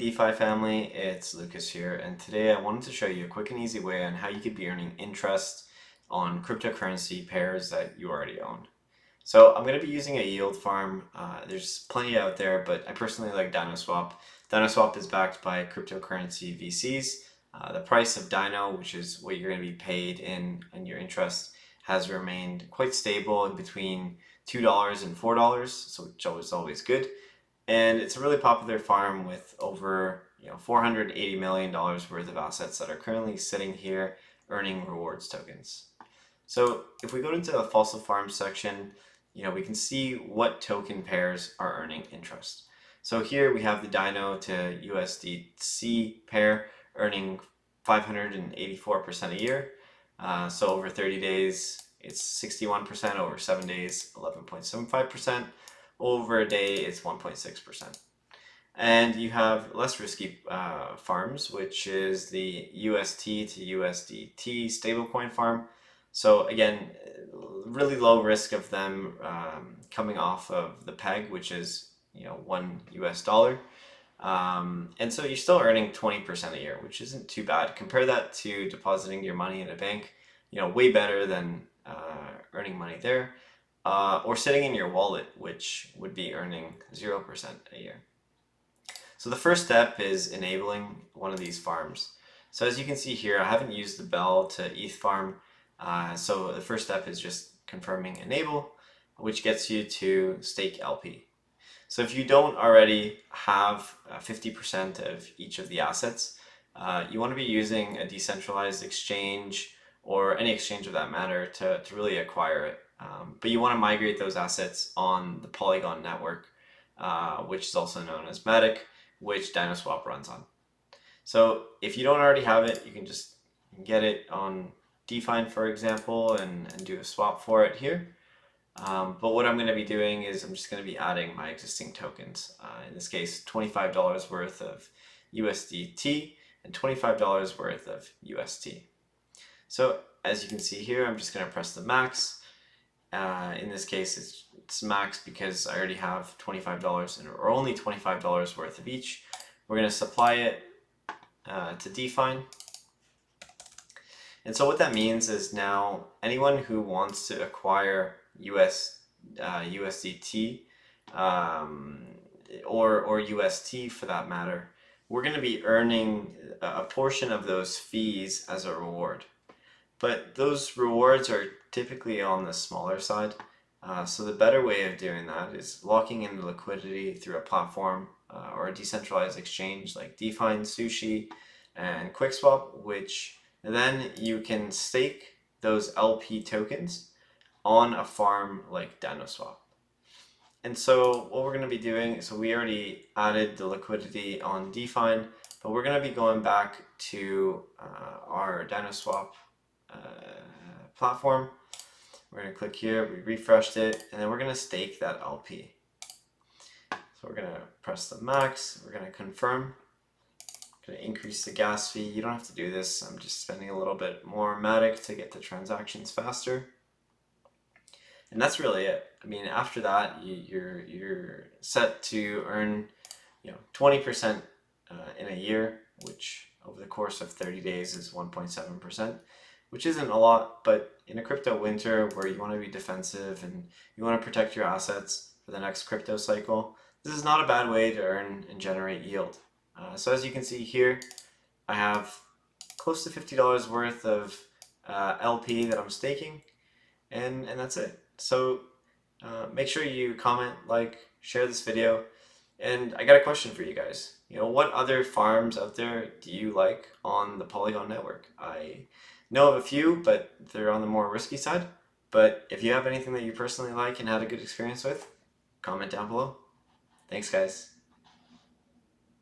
DeFi family, it's Lucas here, and today I wanted to show you a quick and easy way on how you could be earning interest on cryptocurrency pairs that you already own. So I'm going to be using a yield farm. There's plenty out there, but I personally like DinoSwap. DinoSwap is backed by cryptocurrency VCs. The price of Dino, which is what you're going to be paid in your interest, has remained quite stable in between $2 and $4, so which is always good. And it's a really popular farm with over $480 million worth of assets that are currently sitting here earning rewards tokens. So if we go into the fossil farm section, we can see what token pairs are earning interest. So here we have the Dino to USDC pair earning 584% a year. So over 30 days, it's 61%, over 7 days, 11.75%. Over a day, it's 1.6%. And you have less risky farms, which is the UST to USDT stablecoin farm. So again, really low risk of them coming off of the peg, which is $1. And so you're still earning 20% a year, which isn't too bad. Compare that to depositing your money in a bank, way better than earning money there. Or sitting in your wallet, which would be earning 0% a year. So the first step is enabling one of these farms. So as you can see here, I haven't used the Bell to ETH farm. So the first step is just confirming enable, which gets you to stake LP. So if you don't already have 50% of each of the assets, you want to be using a decentralized exchange or any exchange of that matter to really acquire it. But you want to migrate those assets on the Polygon network, which is also known as Matic, which DinoSwap runs on. So if you don't already have it, you can just get it on DeFi, for example, and do a swap for it here. But what I'm going to be doing is I'm just going to be adding my existing tokens. In this case, $25 worth of USDT and $25 worth of UST. So as you can see here, I'm just going to press the max. In this case, it's max because I already have $25 or only $25 worth of each. We're going to supply it to DeFi. And so what that means is now anyone who wants to acquire USDT or UST for that matter, we're going to be earning a portion of those fees as a reward. But those rewards are typically on the smaller side. So the better way of doing that is locking in the liquidity through a platform or a decentralized exchange like DeFi, Sushi, and QuickSwap, which then you can stake those LP tokens on a farm like DinoSwap. And so what we're going to be doing, so we already added the liquidity on DeFi, but we're going to be going back to our DinoSwap platform. We're going to click here, we refreshed it, and then we're going to stake that LP. So we're going to press the max, we're going to confirm, going to increase the gas fee. You don't have to do this, I'm just spending a little bit more Matic to get the transactions faster. And that's really it. I mean, after that, you're set to earn 20% in a year, which over the course of 30 days is 1.7%. which isn't a lot, but in a crypto winter where you want to be defensive and you want to protect your assets for the next crypto cycle, this is not a bad way to earn and generate yield. So as you can see here, I have close to $50 worth of LP that I'm staking, and that's it. So make sure you comment, like, share this video, and I got a question for you guys. What other farms out there do you like on the Polygon network? I know of a few, but they're on the more risky side. But if you have anything that you personally like and had a good experience with, comment down below. Thanks, guys.